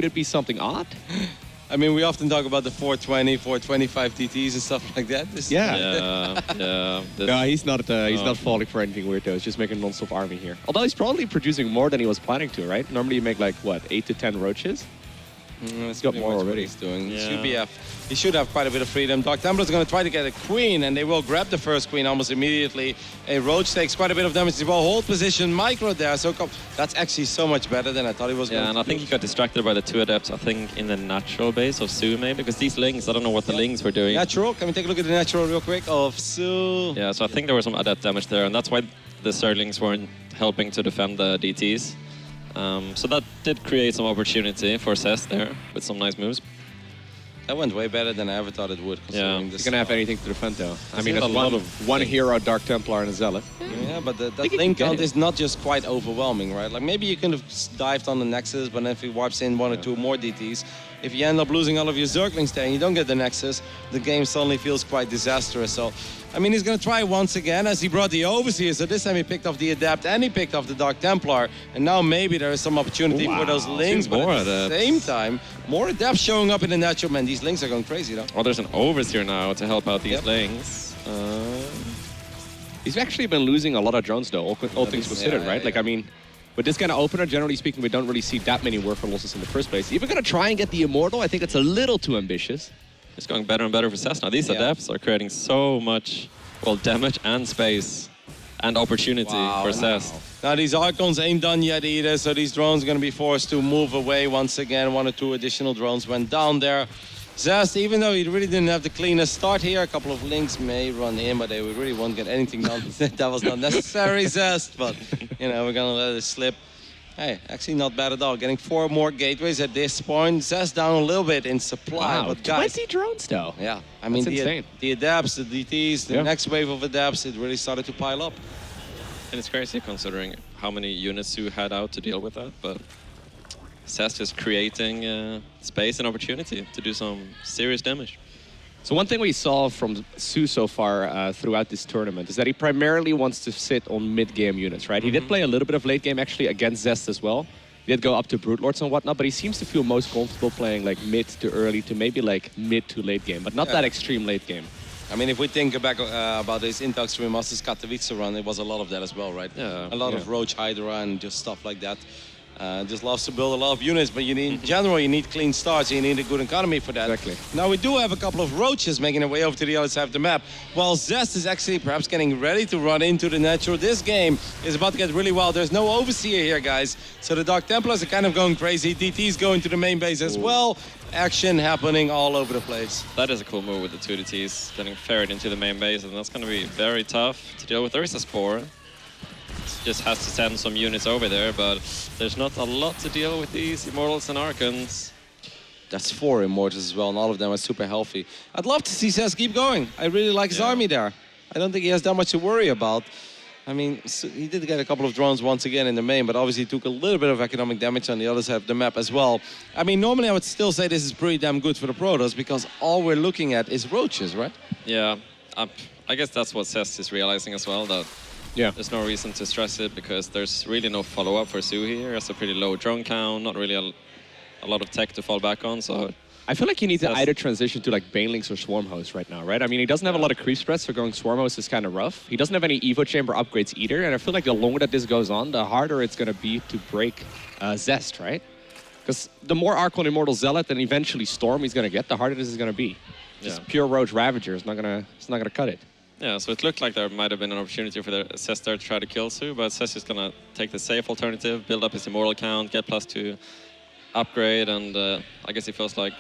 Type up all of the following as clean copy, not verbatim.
Could it be something odd? I mean, we often talk about the 420, 425 TTs and stuff like that. Yeah. No, he's not falling for anything weird though. He's just making a non-stop army here. Although he's probably producing more than he was planning to, right? Normally you make like, what, 8 to 10 roaches? He's got more already. He's doing. Yeah. He should have quite a bit of freedom. Dark Templar's going to try to get a queen, and they will grab the first queen almost immediately. A roach takes quite a bit of damage. He will hold position micro there, so that's actually so much better than I thought he was going to. Yeah, and I think he got distracted by the 2 adepts, I think, in the natural base of soO maybe, because these lings, I don't know what the lings were doing. Natural, can we take a look at the natural real quick of soO? Yeah, so I think there was some adept damage there, and that's why the Zerglings weren't helping to defend the DTs. So that did create some opportunity for Zest there with some nice moves. That went way better than I ever thought it would. Yeah, you're gonna have anything to defend though. I mean, a it's lot one hero, Dark Templar, and a Zealot. Yeah, but that link count is not just quite overwhelming, right? Like maybe you could have dived on the Nexus, but then if he wipes in 1 or 2 more DTs, if you end up losing all of your Zerglings there and you don't get the Nexus, the game suddenly feels quite disastrous. So, I mean, he's going to try once again as he brought the Overseer. So this time he picked off the Adept and he picked off the Dark Templar. And now maybe there is some opportunity for those Lings, but at the same time, more Adepts showing up in the natural. Man, these Lings are going crazy though. Oh, there's an Overseer now to help out these Lings. He's actually been losing a lot of drones though, all things considered, right? Like, I mean, with this kind of opener, generally speaking, we don't really see that many worker losses in the first place. If we're going to try and get the Immortal, I think it's a little too ambitious. It's going better and better for Zest now. These Adepts are creating so much, well, damage and space and opportunity for Zest. Now these Archons ain't done yet either, so these drones are going to be forced to move away once again. 1 or 2 additional drones went down there. Zest, even though he really didn't have the cleanest start here, a couple of Lings may run in, but they really won't get anything done. That was not necessary, Zest, but you know, we're going to let it slip. Hey, actually not bad at all. Getting 4 more gateways at this point. Zest down a little bit in supply. Wow, but guys, 20 drones though. Yeah, I mean, the Adepts, the DTs, the next wave of Adepts, it really started to pile up. And it's crazy considering how many units soO had out to deal with that, but Zest is creating space and opportunity to do some serious damage. So one thing we saw from soO so far throughout this tournament is that he primarily wants to sit on mid-game units, right? He did play a little bit of late game actually against Zest as well. He did go up to Brute Lords and whatnot, but he seems to feel most comfortable playing like mid to early to maybe like mid to late game, but not that extreme late game. I mean, if we think back about his Intox Masters Katowice run, it was a lot of that as well, right? Yeah. A lot of Roach Hydra and just stuff like that. Just loves to build a lot of units, but you need, in general, you need clean starts, you need a good economy for that. Exactly. Now, we do have a couple of Roaches making their way over to the other side of the map, while Zest is actually perhaps getting ready to run into the natural. This game is about to get really wild. There's no Overseer here, guys, so the Dark Templars are kind of going crazy. DT's going to the main base as well. Action happening all over the place. That is a cool move with the 2 DTs getting ferried into the main base, and that's going to be very tough to deal with. There is a Spore. Just has to send some units over there, but there's not a lot to deal with these Immortals and Archons. That's 4 Immortals as well, and all of them are super healthy. I'd love to see Zest keep going. I really like his army there. I don't think he has that much to worry about. I mean, so he did get a couple of drones once again in the main, but obviously took a little bit of economic damage on the other side of the map as well. I mean, normally I would still say this is pretty damn good for the Protoss because all we're looking at is Roaches, right? Yeah, I guess that's what Zest is realizing as well, that there's no reason to stress it because there's really no follow-up for soO here. It's a pretty low drone count, not really a lot of tech to fall back on, so... I feel like he needs to either transition to like Banelings or Swarm Host right now, right? I mean, he doesn't have a lot of creep spreads, so going Swarm Host is kind of rough. He doesn't have any Evo Chamber upgrades either, and I feel like the longer that this goes on, the harder it's going to be to break Zest, right? Because the more Archon Immortal Zealot and eventually Storm he's going to get, the harder this is going to be. Just pure Roach Ravager is not going to cut it. Yeah, so it looked like there might have been an opportunity for the Zest there to try to kill soO, but Zest is going to take the safe alternative, build up his Immortal count, get +2 upgrade, and I guess he feels like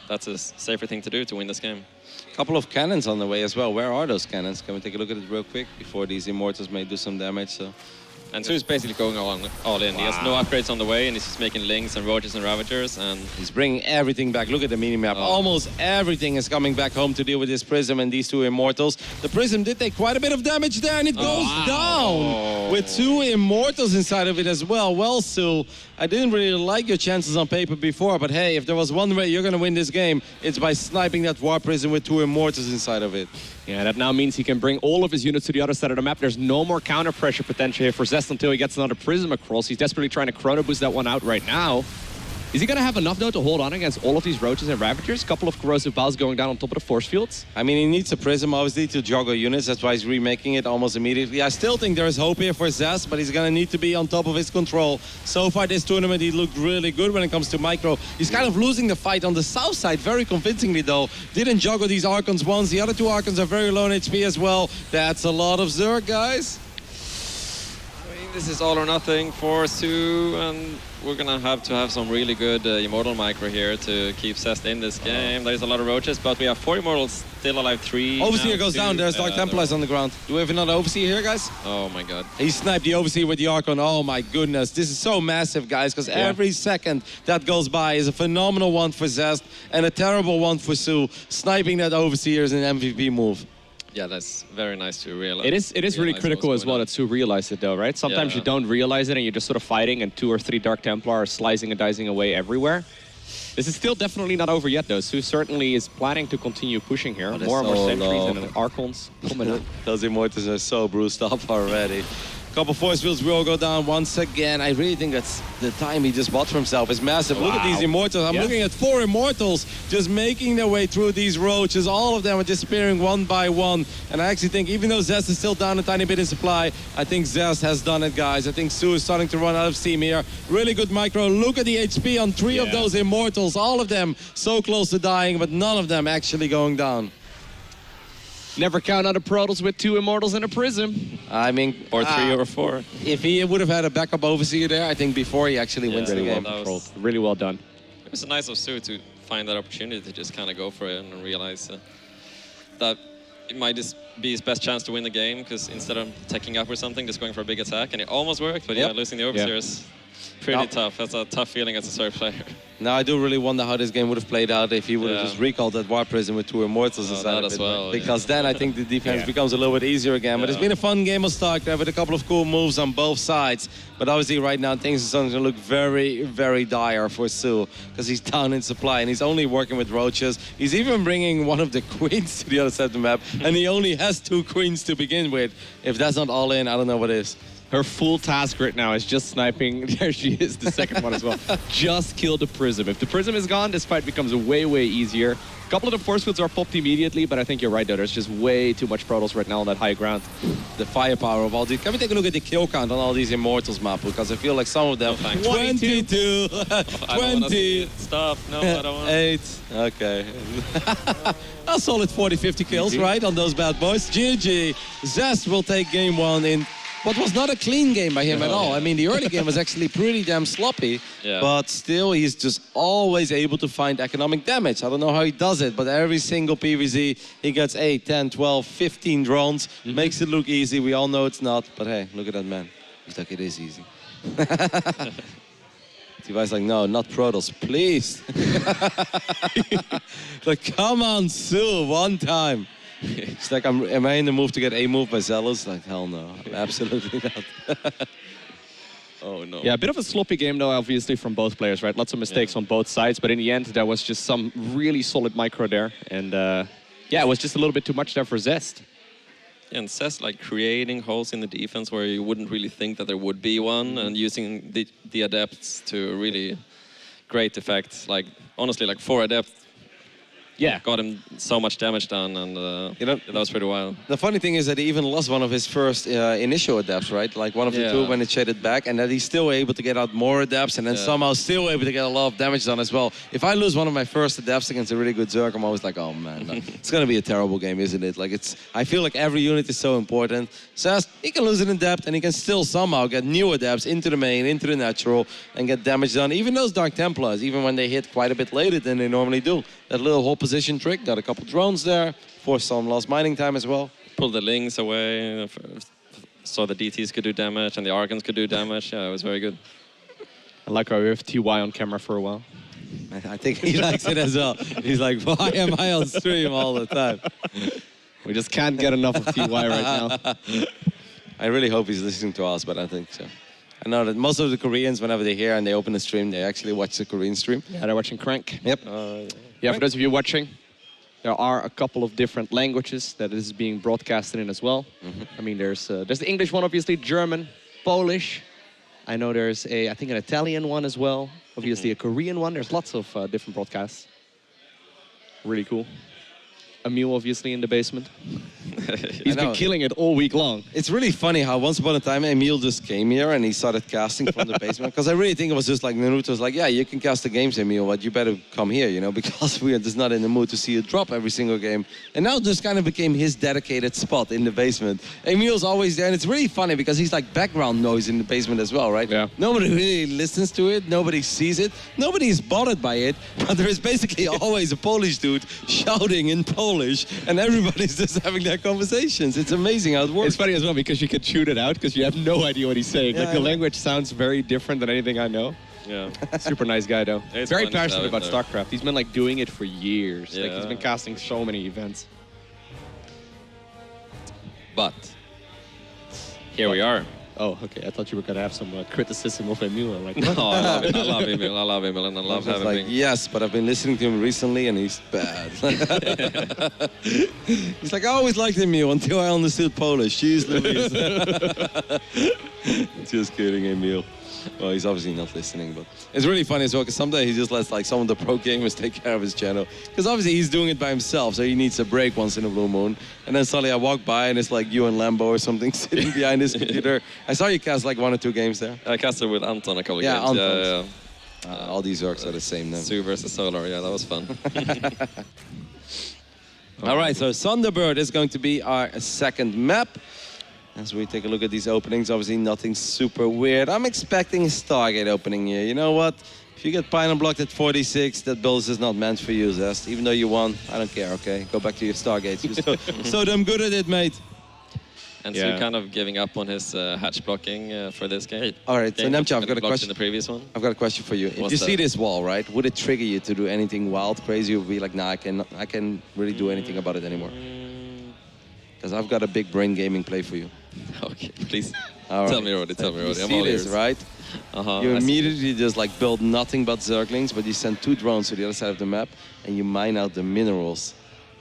that's a safer thing to do to win this game. A couple of cannons on the way as well. Where are those cannons? Can we take a look at it real quick before these Immortals may do some damage? So. And so's basically going all in. He has no upgrades on the way, and he's just making Lings and Roaches and Ravagers, and he's bringing everything back. Look at the mini-map. Almost everything is coming back home to deal with this Prism and these 2 Immortals. The Prism did take quite a bit of damage there, and it goes down with 2 Immortals inside of it as well. Well, soO, I didn't really like your chances on paper before, but hey, if there was one way you're going to win this game, it's by sniping that War Prism with 2 Immortals inside of it. Yeah, that now means he can bring all of his units to the other side of the map. There's no more counter pressure potential here for Zest until he gets another Prism across. He's desperately trying to chrono boost that one out right now. Is he going to have enough, though, to hold on against all of these Roaches and Ravagers? A couple of Corrosive Bows going down on top of the force fields. I mean, he needs a Prism, obviously, to juggle units. That's why he's remaking it almost immediately. I still think there is hope here for Zest, but he's going to need to be on top of his control. So far this tournament, he looked really good when it comes to micro. He's kind of losing the fight on the south side very convincingly, though. Didn't juggle these Archons once. The other two Archons are very low in HP as well. That's a lot of Zerg, guys. I mean, this is all or nothing for soO, and we're gonna have to have some really good Immortal micro here to keep Zest in this game. There's a lot of Roaches, but we have 4 Immortals, still alive 3. Overseer goes down. There's Dark Templars on the ground. Do we have another Overseer here, guys? Oh my god. He sniped the Overseer with the Archon. Oh my goodness. This is so massive, guys, because every second that goes by is a phenomenal one for Zest and a terrible one for soO. Sniping that Overseer is an MVP move. Yeah, that's very nice to realize. It is really critical as well that soO realized it, though, right? Sometimes you don't realize it and you're just sort of fighting and 2 or 3 Dark Templar are slicing and dicing away everywhere. This is still definitely not over yet, though. soO certainly is planning to continue pushing here. More and more sentries and Archons coming up. Those Immortals are so bruised up already. Couple force fields will go down once again. I really think that's the time he just bought for himself is massive. Look at these Immortals. I'm looking at 4 Immortals just making their way through these Roaches. All of them are disappearing one by one. And I actually think even though Zest is still down a tiny bit in supply, I think Zest has done it, guys. I think soO is starting to run out of steam here. Really good micro. Look at the HP on 3 of those Immortals. All of them so close to dying, but none of them actually going down. Never count out a Protoss with 2 Immortals and a Prism. I mean, or 3 or 4. If he would have had a backup Overseer there, I think before he actually wins the game. Really well done. It was nice of soO to find that opportunity to just kind of go for it and realize that it might just be his best chance to win the game, because instead of taking up or something, just going for a big attack, and it almost worked, but yeah, losing the Overseer is pretty tough. That's a tough feeling as a Zerg player. Now I do really wonder how this game would have played out if he would have just recalled that War Prism with 2 Immortals inside of it. Because then I think the defense becomes a little bit easier again. But it's been a fun game of StarCraft with a couple of cool moves on both sides. But obviously right now things are starting to look very, very dire for soO, because he's down in supply and he's only working with Roaches. He's even bringing one of the Queens to the other side of the map, and he only has 2 Queens to begin with. If that's not all in, I don't know what is. Her full task right now is just sniping. There she is, the second one as well. Just kill the Prism. If the Prism is gone, this fight becomes way, way easier. A couple of the force fields are popped immediately, but I think you're right, though. There's just way too much Protoss right now on that high ground. The firepower of all these. Can we take a look at the kill count on all these Immortals, map? Because I feel like some of them... 22. 20. Stop. No, I don't want 8. Okay. A solid 40, 50 kills, right, on those bad boys. GG. Zest will take game 1 in what was not a clean game by him at all. I mean, the early game was actually pretty damn sloppy, but still he's just always able to find economic damage. I don't know how he does it, but every single PvZ, he gets 8, 10, 12, 15 drones. Makes it look easy. We all know it's not, but hey, look at that man. He's like, it is easy. Device like, no, not Protoss, please. Like, come on, soO, one time. It's like, am I in the move to get a move by Zealous? Like, hell no, absolutely not. Oh no. Yeah, a bit of a sloppy game though, obviously, from both players, right? Lots of mistakes on both sides, but in the end, there was just some really solid micro there. And yeah, it was just a little bit too much there for Zest. Yeah, and Zest like creating holes in the defense where you wouldn't really think that there would be one, and using the adepts to really great effect. Like, honestly, like 4 adepts got him so much damage done, and you know, that was pretty wild. The funny thing is that he even lost one of his first initial adepts, right? Like one of the 2 when it shaded back, and that he's still able to get out more adepts, and then somehow still able to get a lot of damage done as well. If I lose one of my first adepts against a really good Zerg, I'm always like, oh man, it's gonna be a terrible game, isn't it? Like, I feel like every unit is so important. So he can lose an adept, and he can still somehow get new adepts into the main, into the natural, and get damage done. Even those Dark Templars, even when they hit quite a bit later than they normally do. That little whole position trick, got a couple drones there, forced some lost mining time as well. Pulled the Lings away, so the DTs could do damage and the Archons could do damage. Yeah, it was very good. I like how we have TY on camera for a while. I think he likes it as well. He's like, why am I on stream all the time? We just can't get enough of TY right now. I really hope he's listening to us, but I don't think so. I know that most of the Koreans, whenever they hear and they open the stream, they actually watch the Korean stream. Yeah, they're watching Crank. Yep. Yeah, for those of you watching, there are a couple of different languages that is being broadcasted in as well. I mean, there's the English one, obviously, German, Polish, I know there's I think an Italian one as well. Obviously a Korean one. There's lots of different broadcasts. Really cool. Emil obviously in the basement. He's been killing it all week long. It's really funny how once upon a time Emil just came here and he started casting from the basement. Because I really think it was just like Naruto's like, yeah, you can cast the games, Emil, but you better come here, you know, because we are just not in the mood to see you drop every single game. And now this kind of became his dedicated spot in the basement. Emil's always there, and it's really funny because he's like background noise in the basement as well, right? Yeah. Nobody really listens to it, nobody sees it, nobody is bothered by it, but there is basically always a Polish dude shouting in Polish, and everybody's just having their conversations. It's amazing how it works. It's funny as well because you can tune it out because you have no idea what he's saying. Yeah, like the language sounds very different than anything I know. Yeah. Super nice guy though. It's Very fun to passionate have about him there. StarCraft. He's been like doing it for years. Like he's been Yeah. casting so many events. But here we are. Oh, okay. I thought you were gonna have some criticism of Emil. Like, No, I love him. I love Emil. I love Emil, and I love Just having like, him. yes, but I've been listening to him recently and he's bad. He's like, I always liked Emil until I understood Polish. Jeez Louise. Just kidding, Emil. Well, he's obviously not listening, but it's really funny as well because sometimes he just lets like some of the pro gamers take care of his channel because obviously he's doing it by himself, so he needs a break once in a blue moon. And then suddenly I walk by and it's like you and Lambo or something sitting behind his computer. I saw you cast like 1 or 2 games there. I casted with Anton a couple Yeah, of games. Anton. Yeah. All these orcs are the same now. soO versus Solar. Yeah, that was fun. All right, so Thunderbird is going to be our second map. As we take a look at these openings, obviously nothing super weird. I'm expecting a Stargate opening here. You know what? If you get Pylon blocked at 46, that build is not meant for you, Zest. Even though you won, I don't care, okay? Go back to your Stargates. You're so damn good at it, mate. And Yeah. so kind of giving up on his hatch blocking for this game. All right, so Game Nemcha, I've that got a blocked question. in the previous one. I've got a question for you. If What's you see that? this wall, right, would it trigger you to do anything wild, crazy, or be like, nah, I can really do anything about it anymore? Because I've got a big brain gaming play for you. Okay, please. All right. Tell me already, tell me You already. I'm see all this, ears. right? Uh-huh. You I see. immediately just like build nothing but Zerglings, but you send 2 drones to the other side of the map and you mine out the minerals.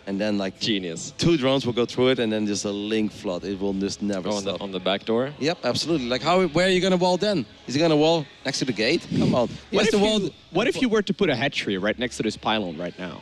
And then like Genius. 2 drones will go through it and then just a link flood. It will just never Oh, stop. on the back door. Yep, absolutely. Like where are you gonna wall then? Is he gonna wall next to the gate? Come on. He has to wall. What if you were to put a hatchery right next to this pylon right now?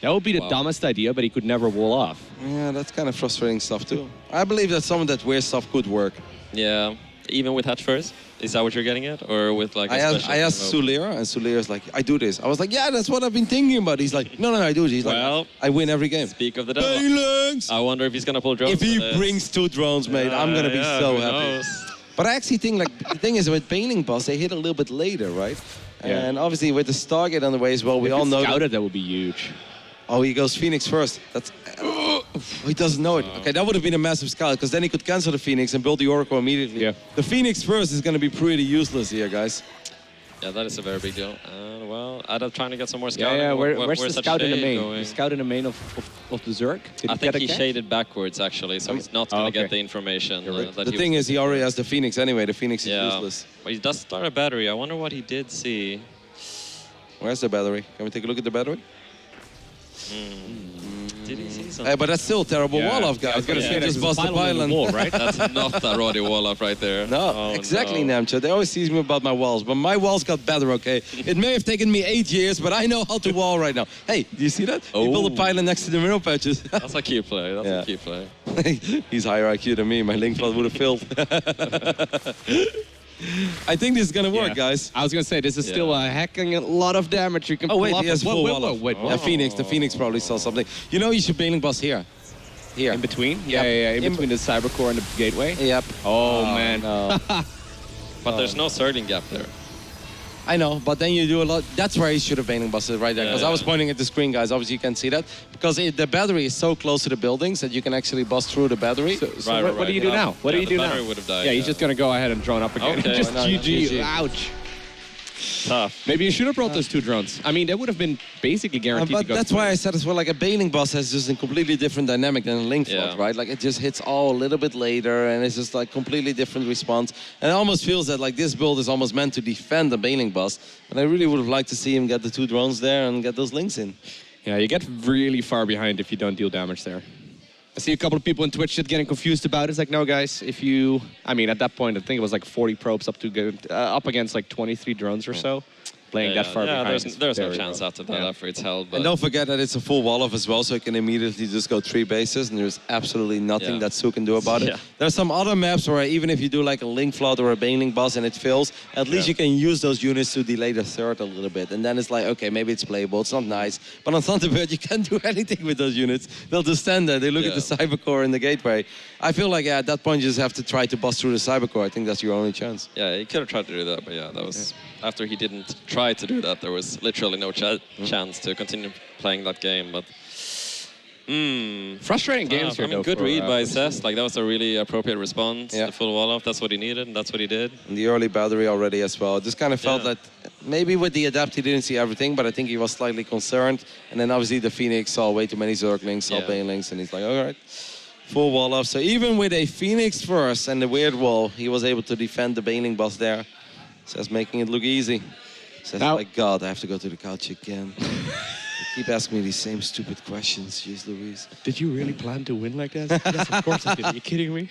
That would be the Wow. dumbest idea, but he could never wall off. Yeah, that's kind of frustrating stuff too. I believe that some of that weird stuff could work. Yeah. Even with hatch first? Is that what you're getting at? Or with like a special I asked move? Sulira, and Sulira's like, I do this. I was like, yeah, that's what I've been thinking about. He's like, no, I do it. He's Well, like, I win every game. Speak of the devil. Phalanx! I wonder if he's gonna pull drones. If he for this. brings 2 drones, mate, I'm gonna be Yeah, so who happy. knows? But I actually think, like, the thing is with Painting Boss, they hit a little bit later, right? Yeah. And obviously with the Stargate on the way as well, we If all it's know. scouted, that would be huge. Oh, he goes Phoenix first. That's. He doesn't know it. Okay, that would have been a massive scout because then he could cancel the Phoenix and build the Oracle immediately. Yeah. The Phoenix first is gonna be pretty useless here, guys. Yeah, that is a very big deal. Well, Adam trying to get some more Yeah, scouting. yeah. Where's the such scout in the shade main? going? The scout in the main of the Zerg? Did I think get a he catch? shaded backwards actually, so he's not going to okay. get the information. That The thing is, he already has the Phoenix anyway. The Phoenix is yeah, useless. but he does start a battery. I wonder what he did see. Where's the battery? Can we take a look at the battery? Did he see something? Hey, but that's still a terrible Yeah. wall off, guys. I was gonna You say can't that just there's bust a the pylon on the pylon. wall, right? That's not a Roddy wall up right there. No, Oh, exactly, no. Namcha. They always tease me about my walls, but my walls got better, okay? It may have taken me 8 years, but I know how to wall right now. Hey, do you see that? He built a Oh. pylon next to the mirror patches. That's a key play. That's Yeah. a key play. He's higher IQ than me. My link flood would have filled. I think this is gonna work, Yeah. guys. I was gonna say this is Yeah. still hacking a lot of damage. You can Oh wait, pull off he has a- full wait, wall. wait, The Phoenix probably saw something. You know, you should bailing boss here. Here. in between. Yep. Yeah. In In- between the Cybercore and the Gateway. Yep. Oh, man. No. But there's no Zergling gap there. I know, but then you do a lot. That's where he should have bailing busted right there. Because Yeah, I was yeah. pointing at the screen, guys. Obviously, you can see that. Because the battery is so close to the buildings that you can actually bust through the battery. So Right, what do you do yeah. now? What do Yeah, you the do now? battery would have died, Yeah, he's yeah. just gonna go ahead and drone up again. Okay. Just No, no, GG. GG. Ouch. Tough. Maybe you should have brought those 2 drones. I mean, they would have been basically guaranteed to But go that's through. why I said as well, like a bailing boss has just a completely different dynamic than a link flood, Yeah. right? Like it just hits all a little bit later and it's just like completely different response. And it almost feels that like this build is almost meant to defend the bailing boss. But I really would have liked to see him get the 2 drones there and get those links in. Yeah, you get really far behind if you don't deal damage there. I see a couple of people in Twitch chat getting confused about it. It's like, no, guys, if you... I mean, at that point, I think it was like 40 probes up against like 23 drones or so. Playing that far behind. There's no chance after that after it's held. But And don't forget that it's a full wall-off as well, so you can immediately just go 3 bases, and there's absolutely nothing that soO can do about it. There's some other maps where even if you do like a link flood or a baneling boss and it fails, at least you can use those units to delay the third a little bit. And then it's like, okay, maybe it's playable, it's not nice. But on Thunderbird, you can't do anything with those units. They'll just stand there, they look at the Cybercore in the gateway. I feel like at that point you just have to try to bust through the Cybercore. I think that's your only chance. Yeah, he could have tried to do that, but that was... After he didn't try to do that, there was literally no chance to continue playing that game. But frustrating games here, though. Good read by Zest. Like that was a really appropriate response. The full wall off. That's what he needed, and that's what he did. And the early battery already as well. Just kind of felt that maybe with the adapt he didn't see everything, but I think he was slightly concerned. And then obviously the Phoenix saw way too many Zerglings, saw banelings, and he's like, all right. Full wall off. So even with a Phoenix first and the weird wall, he was able to defend the baneling boss there. Says making it look easy. Says, my God, I have to go to the couch again. They keep asking me these same stupid questions. Jeez Louise. Did you really plan to win like that? Yes, of course I did. Are you kidding me?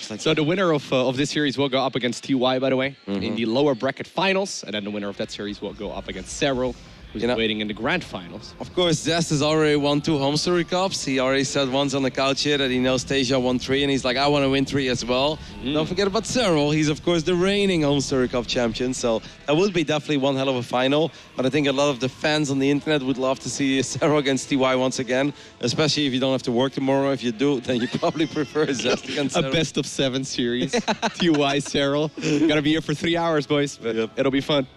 Like so the winner of this series will go up against TY, by the way, in the lower bracket finals. And then the winner of that series will go up against Cyril, who's waiting in the grand finals. Of course, Zest has already won 2 HomeStory Cups. He already said once on the couch here that he knows Tasia won 3, and he's like, I want to win 3 as well. Don't forget about Cyril. He's, of course, the reigning HomeStory Cup champion, so that would be definitely one hell of a final. But I think a lot of the fans on the internet would love to see Cyril against TY once again, especially if you don't have to work tomorrow. If you do, then you probably prefer Zest against Cyril. A best-of-7 series. TY, Cyril. Gotta be here for 3 hours, boys, but it'll be fun.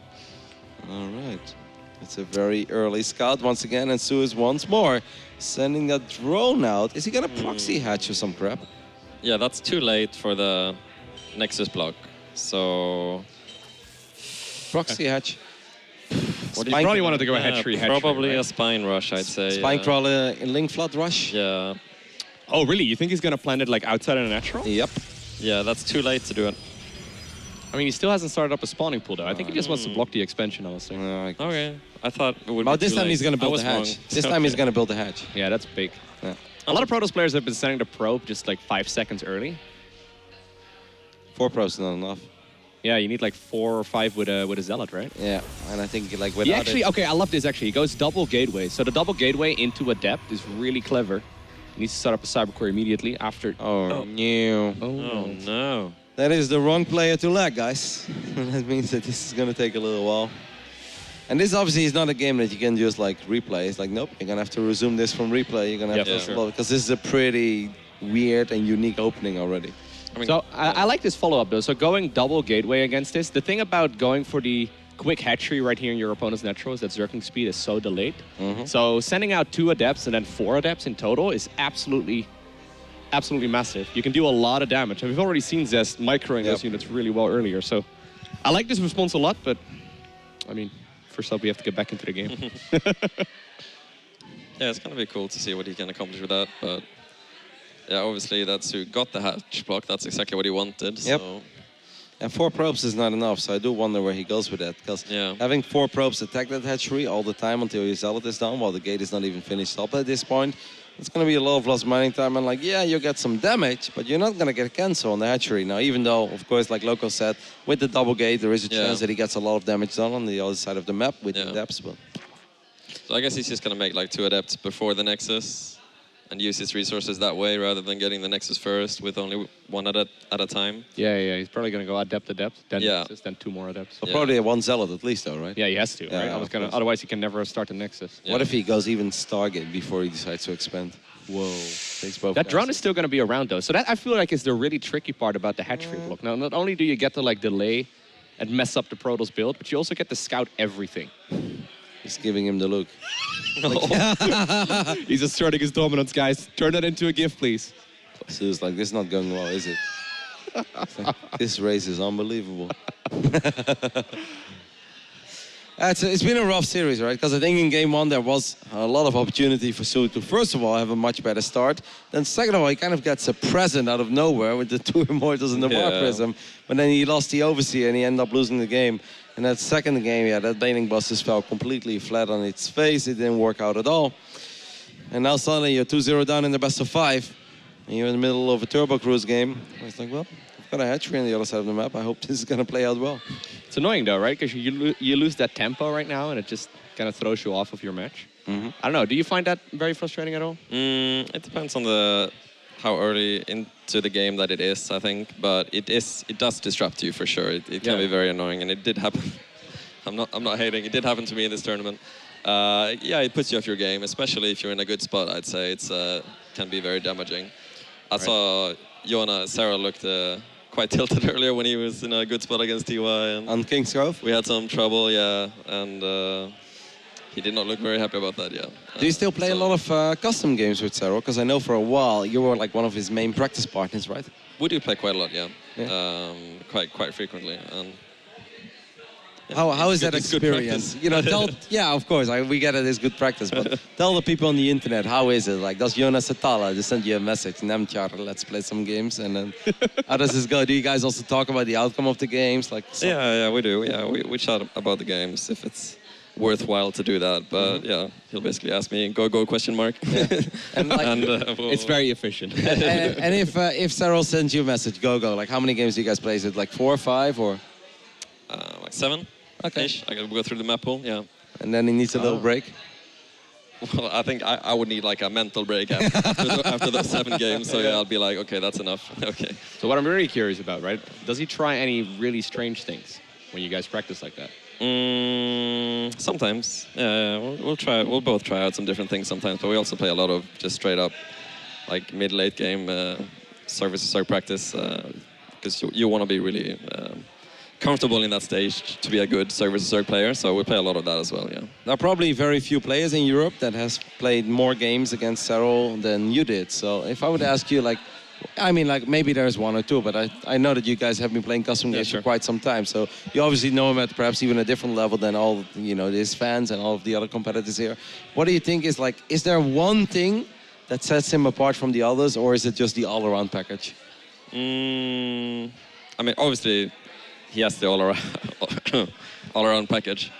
All right. It's a very early scout once again, and soO is once more sending that drone out. Is he gonna proxy hatch or some crap? Yeah, that's too late for the Nexus block. So proxy hatch. Well, you probably wanted to go a hatchery. Probably a spine rush, I'd say. Spine crawler in link flood rush. Yeah. Oh, really? You think he's gonna plant it like outside of the natural? Yep. Yeah, that's too late to do it. I mean, he still hasn't started up a spawning pool, though. I think he just wants to block the expansion, honestly. Okay. I thought it would be this time late. he's going to build the hatch. This time he's going to build the hatch. Yeah, that's big. Yeah. A lot of Protoss players have been sending the probe just like 5 seconds early. 4 probes is not enough. Yeah, you need like 4 or 5 with a Zealot, right? Yeah, and I think like without okay, I love this actually. He goes double gateway. So the double gateway into Adept is really clever. He needs to start up a Cybercore immediately after... Oh, no. Oh, no. That is the wrong player to lag, guys. That means that this is going to take a little while. And this obviously is not a game that you can just like replay. It's like, nope, you're going to have to resume this from replay. You're going to have to because this is a pretty weird and unique opening already. I mean, so I like this follow-up though. So going double gateway against this, the thing about going for the quick hatchery right here in your opponent's natural is that Zergling speed is so delayed. So sending out 2 Adepts and then 4 Adepts in total is absolutely massive. You can do a lot of damage. And we've already seen Zest microing those units really well earlier. So I like this response a lot, but I mean, first up we have to get back into the game. Yeah, it's going to be cool to see what he can accomplish with that. But yeah, obviously that's who got the hatch block. That's exactly what he wanted. Yep. So. And 4 probes is not enough, so I do wonder where he goes with that. Because having 4 probes attack that hatchery all the time until your Zealot is down, while the gate is not even finished up at this point, it's going to be a lot of lost mining time. And like, yeah, you'll get some damage, but you're not going to get a cancel on the hatchery. Now, even though, of course, like Loco said, with the double gate, there is a chance that he gets a lot of damage done on the other side of the map with the depths. But so I guess he's just going to make like 2 Adepts before the Nexus and use his resources that way rather than getting the Nexus first with only 1 at a time. Yeah. He's probably going to go Adept, then Nexus, then 2 more Adepts. So probably a 1 Zealot at least, though, right? Yeah, he has to, right? Otherwise, he can never start the Nexus. What if he goes even Stargate before he decides to expand? Whoa. That drone is still going to be around, though. So that, I feel like, is the really tricky part about the hatchery block. Now, not only do you get to, like, delay and mess up the Protoss build, but you also get to scout everything. He's giving him the look. He's asserting his dominance, guys. Turn that into a gift, please. So it's like, this is not going well, is it? This race is unbelievable. It's been a rough series, right? Because I think in game 1 there was a lot of opportunity for soO to, first of all, have a much better start. Then second of all, he kind of gets a present out of nowhere with the 2 Immortals and the War Prism. But then he lost the Overseer and he ended up losing the game. And that second game, that Baning boss just fell completely flat on its face. It didn't work out at all. And now suddenly you're 2-0 down in the best of 5. And you're in the middle of a Turbo Cruise game. It's like, well, I've got a hatchery on the other side of the map. I hope this is going to play out well. It's annoying though, right? Because you lose that tempo right now, and it just kind of throws you off of your match. I don't know. Do you find that very frustrating at all? It depends on how early into the game that it is, I think. But it does disrupt you for sure. It can be very annoying, and it did happen. I'm not hating. It did happen to me in this tournament. Yeah, it puts you off your game, especially if you're in a good spot. I'd say it's can be very damaging. I saw Jona Sarah looked quite tilted earlier when he was in a good spot against TY. And on King's Grove? We had some trouble, yeah, and he did not look very happy about that, yeah. Do you still play a lot of custom games with Sarah? Because I know for a while you were like one of his main practice partners, right? We do play quite a lot, yeah. Quite frequently. And how is that experience? You know, yeah, of course, we get it. It's good practice. But tell the people on the internet, how is it? Like, does Jonas Satala just send you a message? Namchar, let's play some games, and then how does this go? Do you guys also talk about the outcome of the games? Like, yeah, we do. Yeah, we chat about the games if it's worthwhile to do that. But yeah, he'll basically ask me, go question mark. Yeah. And, like, it's very efficient. and if Sarah sends you a message, go. Like, how many games do you guys play? Is it like 4 or 5 or? Like 7. Okay. I gotta go through the map pool, yeah. And then he needs a little break? Well, I think I would need like a mental break after those 7 games. So yeah, I'll be like, okay, that's enough. Okay. So what I'm really curious about, right? Does he try any really strange things when you guys practice like that? Sometimes. Yeah, we'll try. We'll both try out some different things sometimes. But we also play a lot of just straight up, like mid-late game service practice, because you want to be really comfortable in that stage to be a good server-to-serve player, so we play a lot of that as well, yeah. There are probably very few players in Europe that has played more games against Serral than you did. So if I would ask you, like, I mean, like, maybe there's 1 or 2, but I know that you guys have been playing custom games for quite some time, so you obviously know him at perhaps even a different level than all, you know, his fans and all of the other competitors here. What do you think is, like, is there one thing that sets him apart from the others, or is it just the all-around package? I mean, obviously, he has the all-around package,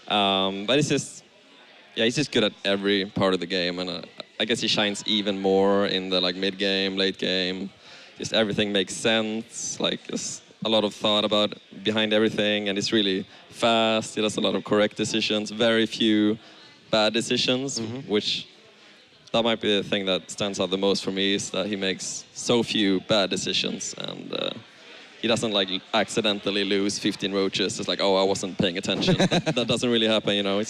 but he's just good at every part of the game, and I guess he shines even more in the like mid-game, late game. Just everything makes sense. Like there's a lot of thought behind everything, and he's really fast. He does a lot of correct decisions, very few bad decisions, which that might be the thing that stands out the most for me, is that he makes so few bad decisions, and he doesn't like accidentally lose 15 roaches. It's like, oh, I wasn't paying attention. that doesn't really happen, you know.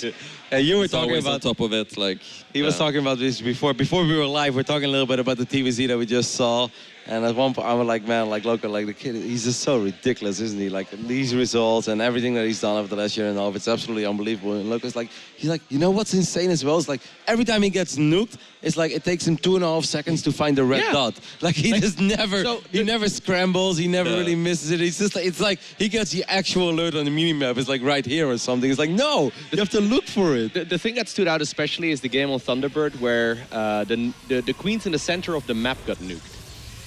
You were talking about on top of it, like he was talking about this before we were live. We're talking a little bit about the PvZ that we just saw, and at one point I was like, man, like Loco, like the kid, he's just so ridiculous, isn't he? Like these results and everything that he's done over the last year and a half, it's absolutely unbelievable. And Loco's like, he's like, you know what's insane as well? It's like every time he gets nuked, it's like it takes him 2.5 seconds to find the red dot. Like he just never, he never scrambles, he never really misses it. It's just like, it's like he gets the actual alert on the minimap. It's like right here or something. It's like, no, you have to look for it. The thing that stood out especially is the game on Thunderbird where the queens in the center of the map got nuked.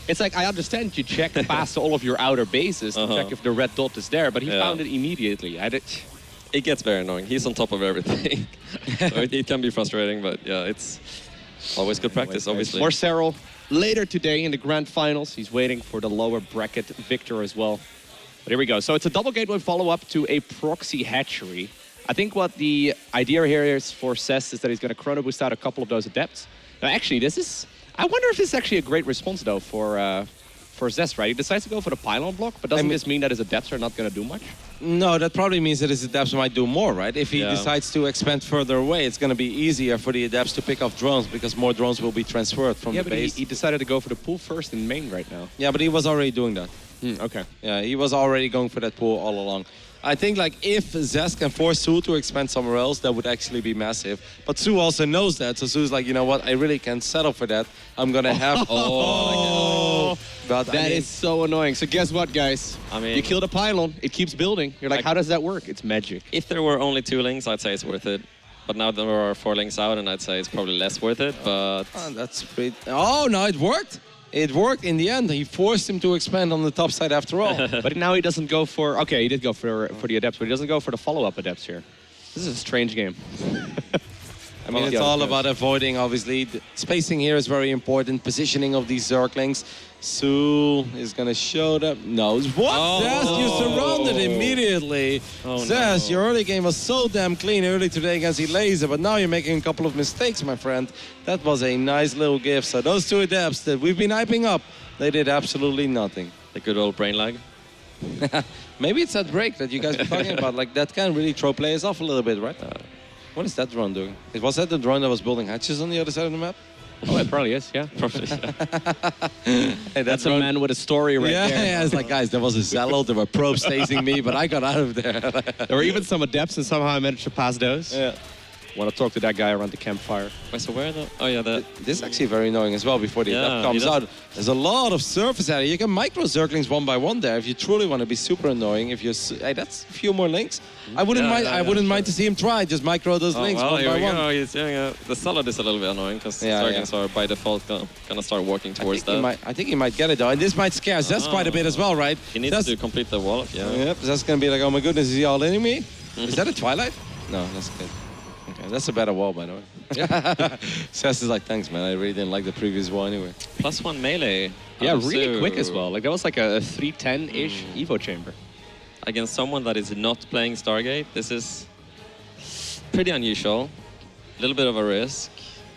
It's like, I understand you check past all of your outer bases to check if the red dot is there, but he found it immediately. It gets very annoying. He's on top of everything. So it can be frustrating, but yeah, it's always good practice, obviously. For Serral, later today in the grand finals, he's waiting for the lower bracket victor as well. But here we go. So it's a double gateway follow-up to a proxy hatchery. I think what the idea here is for Zest is that he's going to chrono boost out a couple of those adepts. Now, actually, I wonder if this is actually a great response, though, for Zest, right? He decides to go for the pylon block, but doesn't this mean that his adepts are not going to do much? No, that probably means that his adepts might do more, right? If he decides to expand further away, it's going to be easier for the adepts to pick off drones because more drones will be transferred from the base. He decided to go for the pool first in main right now. Yeah, but he was already doing that. Okay. Yeah, he was already going for that pool all along. I think like if Zest can force soO to expand somewhere else, that would actually be massive. But soO also knows that, so soO's like, you know what, I really can't settle for that. I'm gonna have. But that is so annoying. So guess what, guys? I mean, you kill the pylon, it keeps building. You're like, how does that work? It's magic. If there were only 2 links, I'd say it's worth it. But now there are 4 links out, and I'd say it's probably less worth it. But that's pretty. Oh no, it worked. It worked in the end. He forced him to expand on the top side after all. But now he doesn't go for... Okay, he did go for the adepts, but he doesn't go for the follow-up adepts here. This is a strange game. I mean, it's all about avoiding, obviously. The spacing here is very important. Positioning of these Zerglings. soO is going to show them. No. What? Oh. Zest, you surrounded immediately. Zest, your early game was so damn clean early today against Elaser, but now you're making a couple of mistakes, my friend. That was a nice little gift. So those two adepts that we've been hyping up, they did absolutely nothing. The good old brain lag. Maybe it's that break that you guys were talking about. Like, that can really throw players off a little bit, right? What is that drone doing? Was that the drone that was building hatches on the other side of the map? Oh, it probably is, yeah. Probably. Hey, that's a man with a story right there. Yeah, it's like, guys, there was a Zealot, there were probes chasing me, but I got out of there. There were even some adepts, and somehow I managed to pass those. Yeah. Want to talk to that guy around the campfire. Wait, so where the... Oh, yeah, the... This is actually very annoying as well before the adept comes out. There's a lot of surface area. You can micro Zerglings one by one there if you truly want to be super annoying. If you're... Hey, that's a few more links. I wouldn't mind. I wouldn't mind to see him try. Just micro those links one by one. The Salad is a little bit annoying because Zerglings are by default gonna start walking towards that. I think he might get it though, and this might scare Zest quite a bit as well, right? He needs to complete the wall. Yeah. Yep. Zest's gonna be like, oh my goodness, is he all in me? Is that a Twilight? No, that's good. Okay, that's a better wall, by the way. Zest is like, thanks, man. I really didn't like the previous wall anyway. +1 melee. Yeah, really quick as well. Like that was like a 310-ish Evo chamber. Against someone that is not playing Stargate, this is pretty unusual. A little bit of a risk.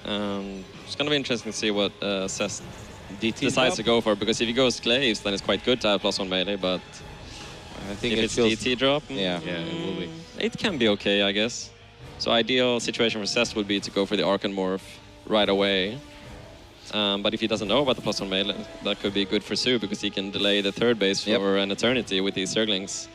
It's going to be interesting to see what Zest decides to go for, because if he goes Glaives, then it's quite good to have +1 melee, but I think if it's DT drop, yeah, it will be. It can be okay, I guess. So ideal situation for Zest would be to go for the Archon Morph right away. But if he doesn't know about the +1 melee, that could be good for soO, because he can delay the third base for an eternity with these Zerglings.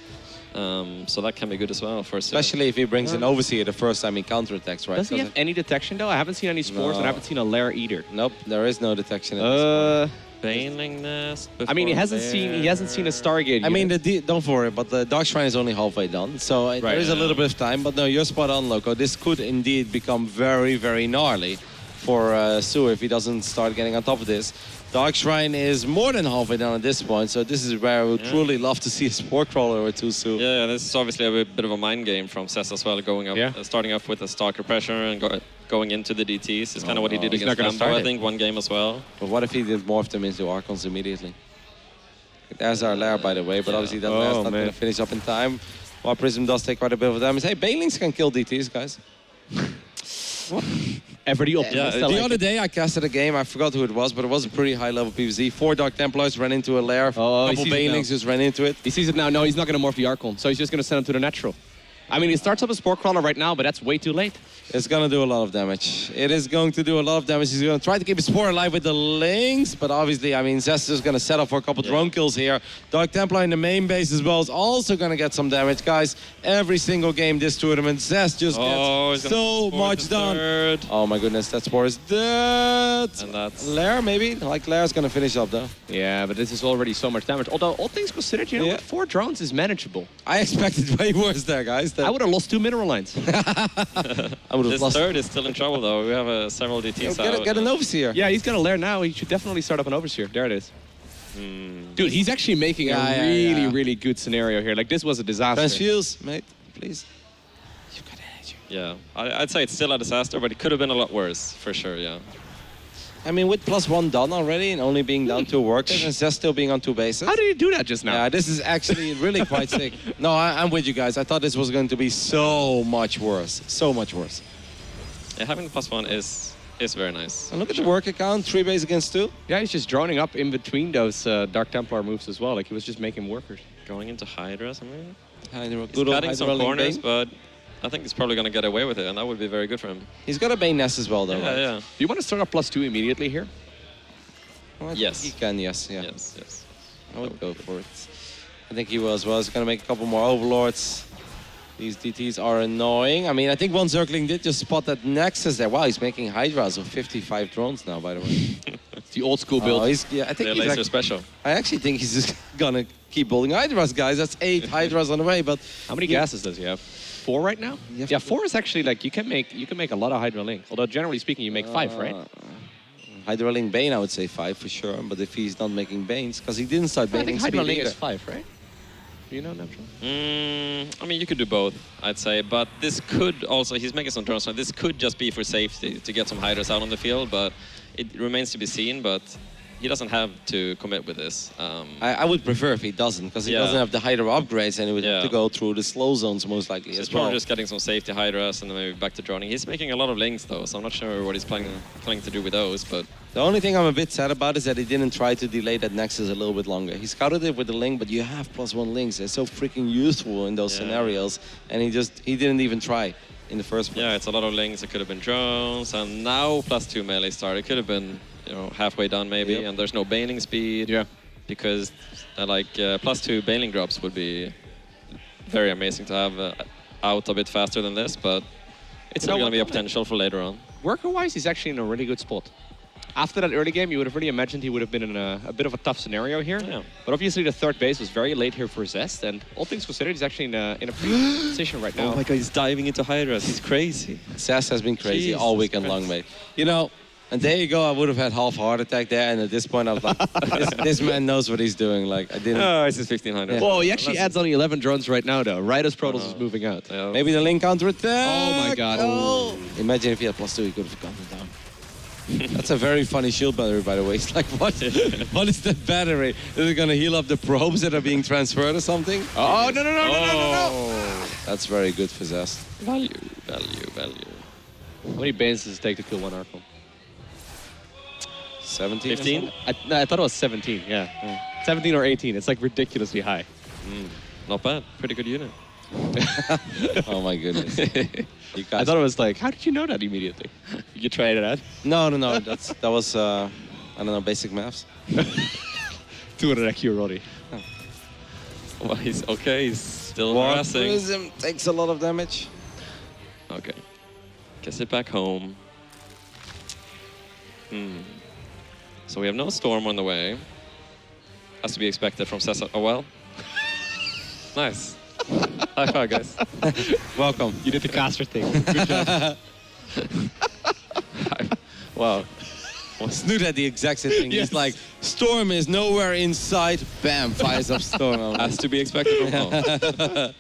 So that can be good as well for soO. Especially if he brings an Overseer the first time he counterattacks, right? Does he have any detection though? I haven't seen any spores and I haven't seen a lair either. Nope, there is no detection at this point. Baneling Nest. I mean, he hasn't seen a Stargate. I mean, don't worry, but the Dark Shrine is only halfway done, so there is a little bit of time. But no, you're spot on, Loco. This could indeed become very, very gnarly for soO if he doesn't start getting on top of this. Dark Shrine is more than halfway done at this point, so this is where I would truly love to see a Spore Crawler or two soO. Yeah, this is obviously a bit of a mind game from Zest as well, going up, starting off with a Stalker pressure and going into the DTs. It's kind of what he did against Lambo, I think, one game as well. But what if he did morph them into Archons immediately? There's our lair, by the way, but obviously that lair's not going to finish up in time. While Prism does take quite a bit of damage. Hey, Banelings can kill DTs, guys. What? Every optimist. The other day I casted a game, I forgot who it was, but it was a pretty high level PvZ. 4 Dark Templars ran into a lair, a couple Banelings just ran into it. He sees it now. No, he's not going to morph the Archon, so he's just going to send him to the natural. I mean, he starts up a Spore Crawler right now, but that's way too late. It's going to do a lot of damage. It is going to do a lot of damage. He's going to try to keep his Spore alive with the Lynx, but obviously, I mean, Zest is going to set up for a couple drone kills here. Dark Templar in the main base as well is also going to get some damage. Guys, every single game this tournament, Zest just gets so much done. Oh my goodness, that Spore is dead. And that's... Lair, maybe? Like, Lair's going to finish up, though. Yeah, but this is already so much damage. Although, all things considered, you know, 4 drones is manageable. I expected way worse there, guys. I would have lost 2 mineral lines. I would have lost. Third is still in trouble, though. We have several DTs out. Get an Overseer. Yeah, he's got a lair now. He should definitely start up an Overseer. There it is. Dude, he's actually making a really good scenario here. Like, this was a disaster. Transfuse, mate, please. You got it. Yeah, I'd say it's still a disaster, but it could have been a lot worse, for sure, yeah. I mean, with +1 done already and only being down 2 workers and Zest still being on 2 bases. How did you do that just now? Yeah, this is actually really quite sick. No, I'm with you guys. I thought this was going to be so much worse. So much worse. Yeah, having +1 is very nice. And look at the worker count, 3 base against 2. Yeah, he's just droning up in between those Dark Templar moves as well. Like, he was just making workers. Going into Hydra, something. He's cutting some corners, but I think he's probably going to get away with it, and that would be very good for him. He's got a Bane Nest as well, though, right? Yeah. Do you want to start up +2 immediately here? Well, yes. He can, yes. I would go for it. I think he will as well. He's going to make a couple more Overlords. These DTs are annoying. I mean, I think one Zergling did just spot that Nexus there. Wow, he's making Hydras of 55 drones now, by the way. It's the old school build. I think he's laser special. I actually think he's just going to keep building Hydras, guys. That's 8 Hydras on the way, but... How many gases does he have? 4 right now? Yeah, 4 is actually like, you can make a lot of Hydra Link. Although generally speaking, you make 5, right? Hydra Link Bane, I would say 5 for sure. But if he's not making Banes, because he didn't start Baning I think Hydra Link is 5, right? Do you know, Neptune? I mean, you could do both, I'd say. But this could also, he's making some turns. So this could just be for safety to get some hiders out on the field. But it remains to be seen. But he doesn't have to commit with this. I would prefer if he doesn't, because he doesn't have the hider upgrades, and he would have to go through the slow zones most likely So as he's well. probably just getting some safety hydras and then maybe back to droning. He's making a lot of links though, so I'm not sure what he's planning to do with those. But The only thing I'm a bit sad about is that he didn't try to delay that Nexus a little bit longer. He scouted it with the link, but you have +1 links. They're so freaking useful in those scenarios, and he didn't even try in the first place. Yeah, it's a lot of links. It could have been drones, and now +2 melee start. It could have been, halfway done maybe, and there's no baneling speed. Yeah. Because +2 baneling drops would be very amazing to have out a bit faster than this, but it's still going to be a potential for later on. Worker-wise, he's actually in a really good spot. After that early game, you would have really imagined he would have been in a bit of a tough scenario here. Yeah. But obviously the third base was very late here for Zest, and all things considered, he's actually in a pretty good position right now. Oh my god, he's diving into hydras. He's crazy. Zest has been crazy Jesus all weekend long, mate. And there you go, I would have had half a heart attack there, and at this point I was like, this man knows what he's doing. Like, I didn't... Oh, it's his 1500. Whoa, he actually adds only 11 drones right now, though. Right as Protoss is moving out. Yeah. Maybe the link counter attack. Oh my god. Oh. Imagine if he had +2, he could have gone down. That's a very funny shield battery, by the way. It's like, what is that battery? Is it going to heal up the probes that are being transferred or something? Oh, no. That's very good for Zest. Value. How many banes does it take to kill one Archon? 17? 15? I thought it was 17, yeah. 17 or 18. It's like ridiculously high. Not bad. Pretty good unit. Oh my goodness. You guys... I thought it was like, how did you know that immediately? You tried it out? No. That was, I don't know, basic maths. 200 IQ already. Well, he's okay. He's still harassing. Prism takes a lot of damage. Okay. Gets it back home. So we have no storm on the way. As to be expected from Cesar. Oh well. Nice. High five, guys. Welcome. You did the caster thing. Good job. Wow. Snoot had the exact same thing. Yes. He's like, Storm is nowhere in sight. Bam, fires up Storm. As to be expected from home.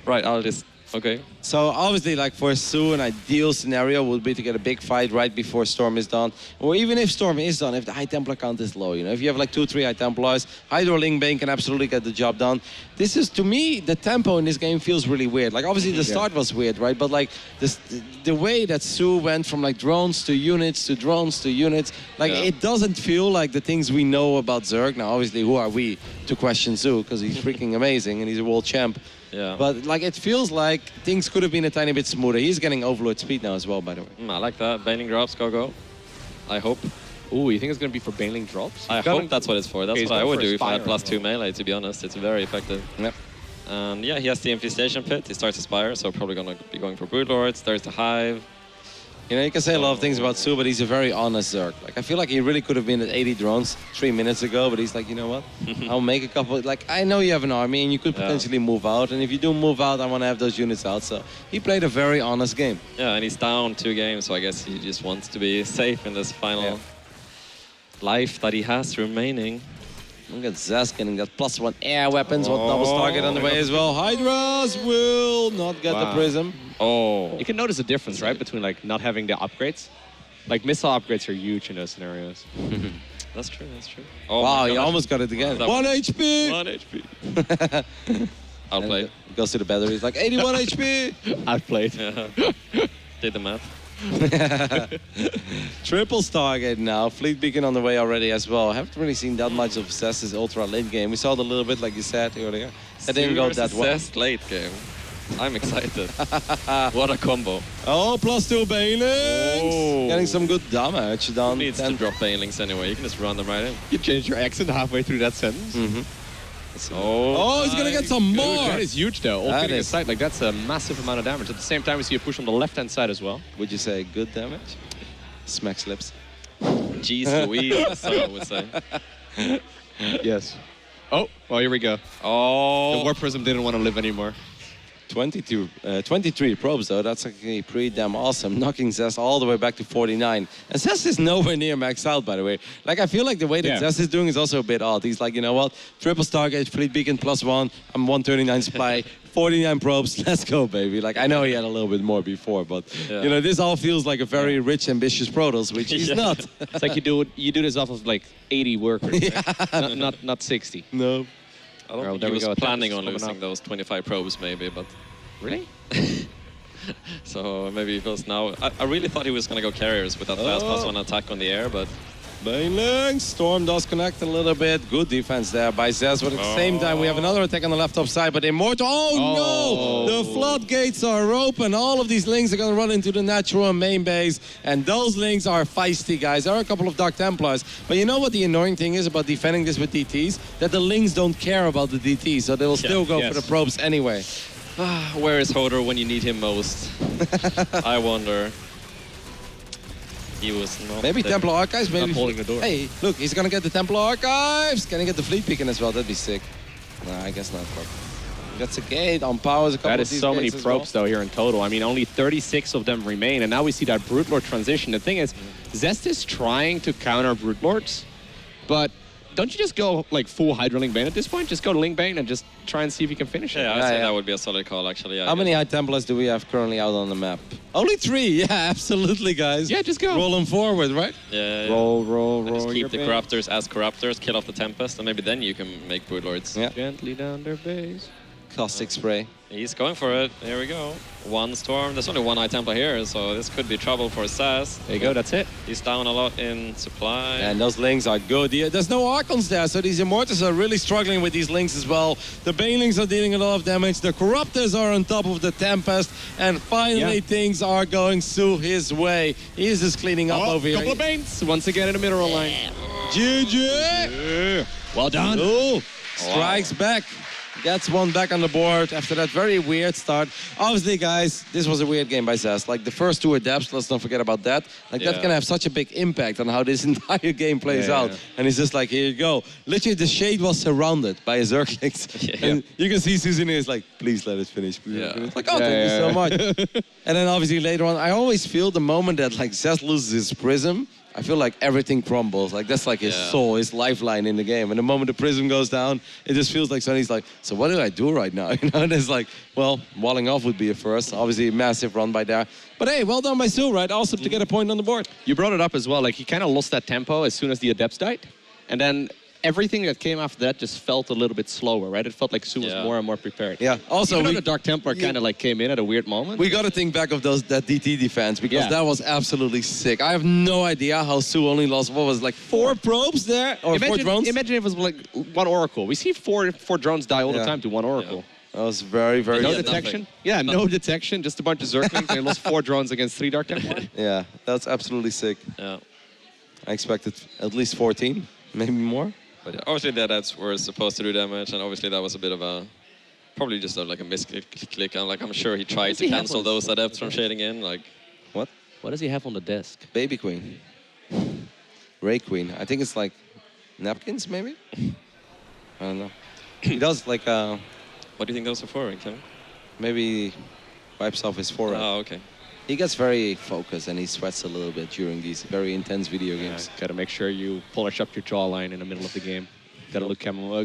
Right, I'll just... Okay. So obviously, like for soO, an ideal scenario would be to get a big fight right before Storm is done. Or even if Storm is done, if the High Templar count is low. If you have like 2-3 High Templars, Hydro Link Bane can absolutely get the job done. This is, to me, the tempo in this game feels really weird. Like obviously the start was weird, right? But like the way that soO went from like drones to units to drones to units, like it doesn't feel like the things we know about Zerg. Now obviously, who are we to question soO? Because he's freaking amazing and he's a world champ. Yeah. But like it feels like things could have been a tiny bit smoother. He's getting overload speed now as well, by the way. I like that. Baneling drops, go. I hope. Ooh, you think it's going to be for baneling drops? I hope that's what it's for. That's Okay, what I would do if I had Spire +2 melee, to be honest. It's very effective. Yep. And yeah, he has the Infestation Pit. He starts Aspire, so probably going to be going for Broodlords. There's the Hive. You can say a lot of things about soO, but he's a very honest Zerg. Like I feel like he really could have been at 80 drones 3 minutes ago, but he's like, you know what? I'll make a couple. Like I know you have an army and you could potentially move out, and if you do move out, I want to have those units out. So he played a very honest game. Yeah, and he's down 2 games, so I guess he just wants to be safe in this final life that he has remaining. Look at Zest getting that +1 air weapons, what double target on the way as well. Hydras will not get the prism. Oh. You can notice a difference, right, between like not having the upgrades. Like missile upgrades are huge in those scenarios. That's true. Oh wow, he almost got it again. 1 HP! 1 HP. Outplayed. Goes to the battery, he's like 81 HP! Outplayed. Yeah. Did the math. Triple Stargate now. Fleet Beacon on the way already as well. I haven't really seen that much of Zest's ultra late game. We saw it a little bit, like you said earlier. That didn't go that well. Zest late game. I'm excited. What a combo. Oh, +2 Banelings! Oh. Getting some good damage done. Who needs to drop Banelings anyway? You can just run them right in. You change your accent halfway through that sentence. Oh, he's gonna get some more! That is huge though. All That kidding is. aside, like that's a massive amount of damage. At the same time, we see a push on the left-hand side as well. Would you say good damage? Smack slips. Jeez Louise, I would say. Yes. Oh, well, here we go. Oh. The Warp Prism didn't want to live anymore. 23 probes, though. That's actually pretty damn awesome. Knocking Zest all the way back to 49. And Zest is nowhere near maxed out, by the way. Like, I feel like the way that Zest is doing is also a bit odd. He's like, you know what? Triple Stargate, Fleet Beacon +1. I'm 139 supply, 49 probes. Let's go, baby. Like, I know he had a little bit more before, but, you know, this all feels like a very rich, ambitious Protoss, which he's not. It's like you do this off of like 80 workers, right? not 60. No. I don't think he was planning on losing those 25 probes, maybe, but... Really? So maybe he feels now... I really thought he was going to go carriers with that fast +1 attack on the air, but... Bailing. Storm does connect a little bit. Good defense there by Zest, but at the same time, we have another attack on the left top side, but Immortal... Oh, no! The floodgates are open. All of these Lings are going to run into the natural main base, and those Lings are feisty, guys. There are a couple of Dark Templars, but you know what the annoying thing is about defending this with DTs? That the Lings don't care about the DTs, so they will still go for the probes anyway. Where is Hodor when you need him most? I wonder. He was not... Maybe Templar Archives, maybe... Not holding the door. Hey, look, he's gonna get the Templar Archives. Can he get the Fleet Beacon as well? That'd be sick. Nah, I guess not, but... Gets a gate, on powers a couple That of is these so many gates as probes, though, here in total. I mean, only 36 of them remain, and now we see that Brood Lord transition. The thing is, Zest is trying to counter Brood Lords, but don't you just go, like, full Hydra Link Bane at this point? Just go Link Bane and just try and see if you can finish it. Yeah, I'd say that would be a solid call, actually. Yeah, How many High Templars do we have currently out on the map? Only 3, yeah, absolutely, guys. Yeah, just go. Roll them forward, right? Yeah. Roll. Just keep the Corruptors as Corruptors, kill off the Tempest, and maybe then you can make Brood Lords. Yeah. Gently down their base. Caustic Spray. He's going for it. Here we go. One Storm. There's only one High Templar here, so this could be trouble for Sass. There you go, that's it. He's down a lot in supply. And those Lings are good. Yeah, there's no Archons there, so these Immortals are really struggling with these Lings as well. The Banelings are dealing a lot of damage. The Corruptors are on top of the Tempest. And finally, things are going soO his way. He's just cleaning up over here. Couple of Banes, once again in the mineral line. GG! Well done. soO strikes back. Gets one back on the board after that very weird start. Obviously, guys, this was a weird game by Zest. Like, the first 2 adepts, let's not forget about that. Like, that can have such a big impact on how this entire game plays out. And he's just like, here you go. Literally, the shade was surrounded by Zerglings. And you can see Susan is like, please let it finish. Like, oh, thank you so much. And then, obviously, later on, I always feel the moment that, like, Zest loses his Prism, I feel like everything crumbles. Like, that's like his soul, his lifeline in the game. And the moment the Prism goes down, it just feels like Sonny's like, so what do I do right now? You know, and it's like, well, walling off would be a first. Obviously, a massive run by there. But hey, well done by soO, right? Awesome to get a point on the board. You brought it up as well. Like, he kind of lost that tempo as soon as the Adepts died. And then everything that came after that just felt a little bit slower, right? It felt like soO was more and more prepared. Yeah. Also, even though the Dark Templar kind of like came in at a weird moment. We got to think back of that DT defense because that was absolutely sick. I have no idea how soO only lost, what was it, like 4 probes there? Or 4 drones? Imagine if it was like 1 Oracle. We see four drones die all the time to 1 Oracle. That was very, very... No detection? Yeah, no detection. Just a bunch of Zerglings. They lost 4 drones against 3 Dark Templar. Yeah, that's absolutely sick. Yeah. I expected at least 14, maybe more. But obviously the Adepts were supposed to do damage, and obviously that was a bit of a... Probably just like a misclick, and like I'm sure he tried to cancel those Adepts from shading in, like... What? What does he have on the desk? Baby Queen. Ray Queen. I think it's like napkins, maybe? I don't know. He does like... What do you think those are for, Kevin? Maybe wipes off his forehead. Oh, okay. He gets very focused and he sweats a little bit during these very intense video games. Got to make sure you polish up your jawline in the middle of the game. Got to look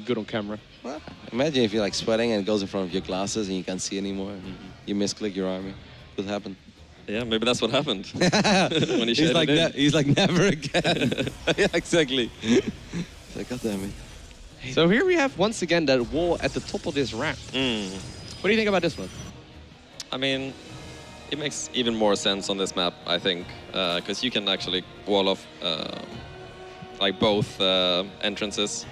good on camera. Well, imagine if you're like sweating and it goes in front of your glasses and you can't see anymore. You misclick your army. Could happen. Yeah, maybe that's what happened. When he he's like in. he's like, never again. Yeah, exactly. It's like, God damn it. So here we have once again that wall at the top of this ramp. What do you think about this one? I mean, it makes even more sense on this map, I think, because you can actually wall off like both entrances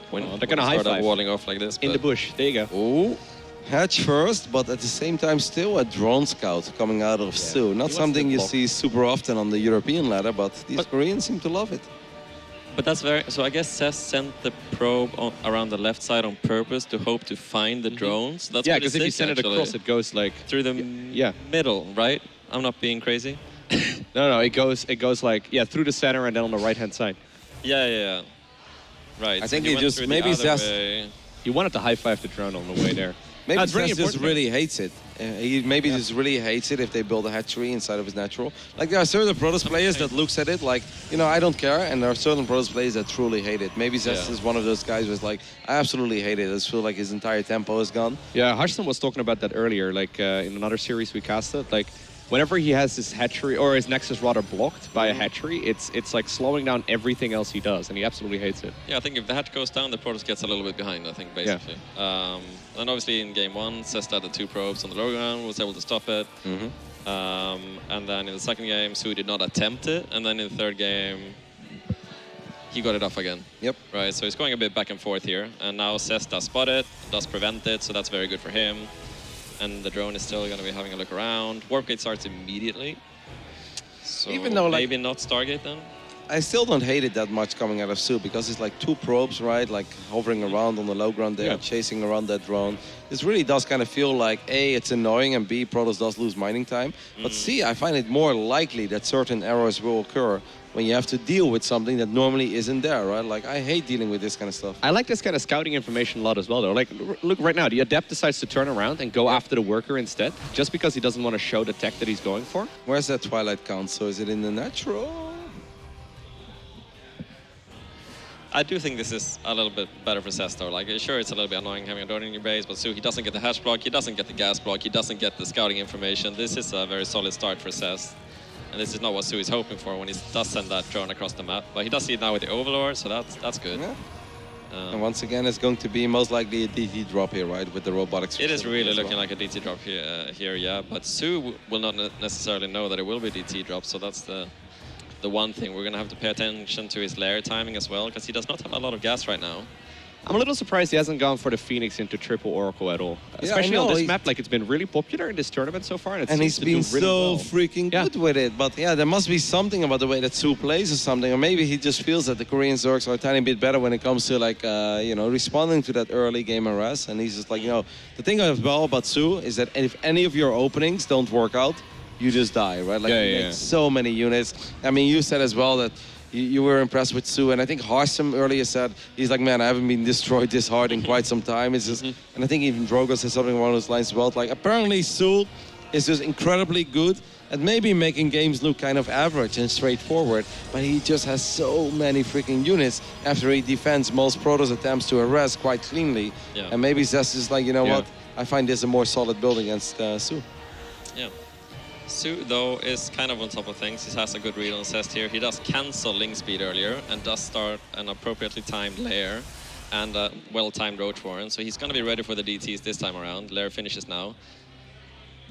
when they're gonna you start high-five. walling off like this. In the bush. There you go. Oh, hatch first, but at the same time still a drone scout coming out of soO. Not something you see super often on the European ladder, but these Koreans seem to love it. But that's very... So I guess Cess sent the probe around the left side on purpose to hope to find the drones. That's because if you send it across, it goes like... Through the middle, right? I'm not being crazy. No, it goes like, through the center and then on the right-hand side. Yeah. Right. I think he just... Maybe Cess... He wanted to high-five the drone on the way there. Maybe That's really Zest just important. really hates it. He maybe just really hates it if they build a hatchery inside of his natural. Like there are certain Protoss players that looks at it like, you know, I don't care, and there are certain Protoss players that truly hate it. Maybe Zest is one of those guys who's like, I absolutely hate it. I just feel like his entire tempo is gone. Yeah, Hudson was talking about that earlier, like in another series we casted. Like, whenever he has his hatchery, or his Nexus rather blocked by a hatchery, it's like slowing down everything else he does, and he absolutely hates it. Yeah, I think if the hatch goes down, the Protoss gets a little bit behind, I think, basically. And obviously in game 1, Zest had the 2 probes on the low ground, was able to stop it. And then in the second game, soO did not attempt it, and then in the third game, he got it off again. Yep. Right, so he's going a bit back and forth here, and now Zest does spot it, does prevent it, so that's very good for him. And the drone is still going to be having a look around. Warp gate starts immediately. So Even though, like, maybe not Stargate then? I still don't hate it that much coming out of soO because it's like 2 probes, right? Like hovering around on the low ground there, chasing around that drone. This really does kind of feel like A, it's annoying, and B, Protoss does lose mining time. But C, I find it more likely that certain errors will occur when you have to deal with something that normally isn't there, right? Like, I hate dealing with this kind of stuff. I like this kind of scouting information a lot as well, though. Like, look right now, the Adept decides to turn around and go after the worker instead, just because he doesn't want to show the tech that he's going for. Where's that Twilight Council? Is it in the natural? I do think this is a little bit better for Zest though. Like, sure, it's a little bit annoying having a drone in your base, but soO, he doesn't get the hatch block, he doesn't get the gas block, he doesn't get the scouting information. This is a very solid start for Zest. And this is not what soO is hoping for when he does send that drone across the map. But he does see it now with the Overlord, so that's good. Yeah. And once again, it's going to be most likely a DT drop here, right, with the robotics. It is really looking like a DT drop here, yeah. But soO will not necessarily know that it will be DT drop, so that's the one thing. We're going to have to pay attention to his lair timing as well, because he does not have a lot of gas right now. I'm a little surprised he hasn't gone for the Phoenix into triple Oracle at all. Especially on this map, like, it's been really popular in this tournament so far, and he's been so freaking good with it. But yeah, there must be something about the way that soO plays or something, or maybe he just feels that the Korean Zergs are a tiny bit better when it comes to, like, you know, responding to that early game RS. And he's just like, you know, the thing as well about soO is that if any of your openings don't work out, you just die, right? Like, you make so many units. I mean, you said as well that you were impressed with soO, and I think Harsum earlier said, he's like, man, I haven't been destroyed this hard in quite some time. It's just, and I think even Drogo said something along those lines as well. Like, apparently soO is just incredibly good at maybe making games look kind of average and straightforward, but he just has so many freaking units after he defends most Protoss attempts to arrest quite cleanly. And maybe Zest is like, you know what, I find this a more solid build against soO. Yeah. soO, though, is kind of on top of things. He has a good read on Zest here. He does cancel link speed earlier and does start an appropriately timed lair and a well-timed Roach Warren. So he's going to be ready for the DTs this time around. Lair finishes now.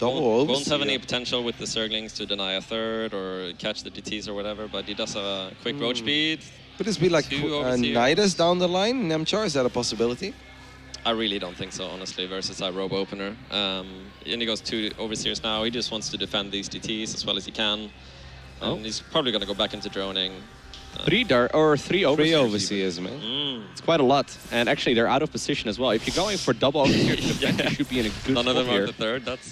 Won't have any potential with the Zerglings to deny a third or catch the DTs or whatever, but he does have a quick Roach speed. Could this be like Nidus down the line? Nemchar, is that a possibility? I really don't think so, honestly, versus a robe opener. And he goes 2 overseers now. He just wants to defend these DTs as well as he can. And he's probably going to go back into droning. 3 overseers. 3 overseers, man. It's quite a lot. And actually, they're out of position as well. If you're going for double overseer to defend, you should be in a good None of them here. are the third. That's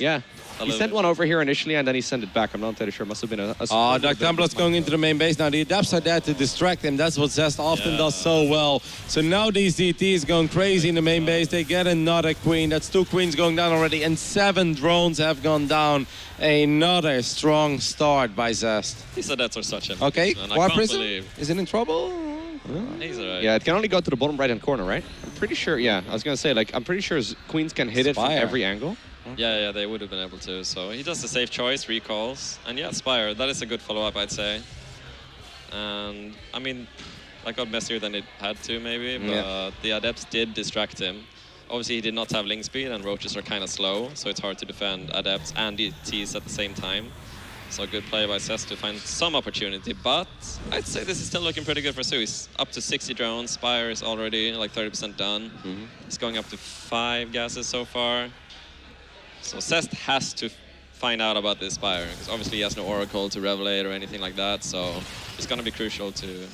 he sent one over here initially, and then he sent it back. I'm not entirely sure. Must have been a Dark Templar's going into the main base now. The Adepts are there to distract him. That's what Zest often does so well. So now these DTs going crazy in the main base. They get another queen. That's 2 queens going down already, and 7 drones have gone down. Another strong start by Zest. These Adepts are such an... Okay, War Prism? Is it in trouble? He's alright. Yeah, it can only go to the bottom right-hand corner, right? I'm pretty sure, I was going to say, like, I'm pretty sure queens can hit it from every angle. Yeah, they would have been able to. So he does the safe choice, recalls. And yeah, Spire, that is a good follow-up, I'd say. And, I mean, that got messier than it had to, maybe. But the Adepts did distract him. Obviously, he did not have link speed, and Roaches are kind of slow, so it's hard to defend Adepts and DTs at the same time. So good play by Zest to find some opportunity, but I'd say this is still looking pretty good for soO. He's up to 60 drones. Spire is already like 30% done. He's going up to 5 gases so far. So Zest has to find out about this Spire, because obviously he has no Oracle to revelate or anything like that, so it's going to be crucial to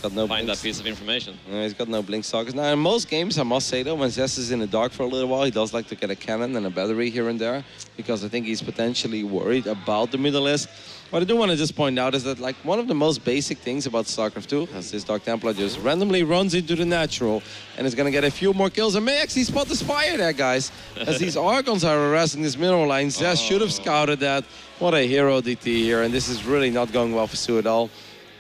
got no find blinks. that piece of information. He's got no blink sockets. Now, in most games, I must say, though, when Zest is in the dark for a little while, he does like to get a cannon and a battery here and there, because I think he's potentially worried about the middle list. What I do want to just point out is that, like, one of the most basic things about Starcraft 2 is this Dark Templar just randomly runs into the natural and is going to get a few more kills and may actually spot the Spire there, guys. As these Archons are harassing this middle line, Zest should have scouted that. What a hero DT here, and this is really not going well for soO at all.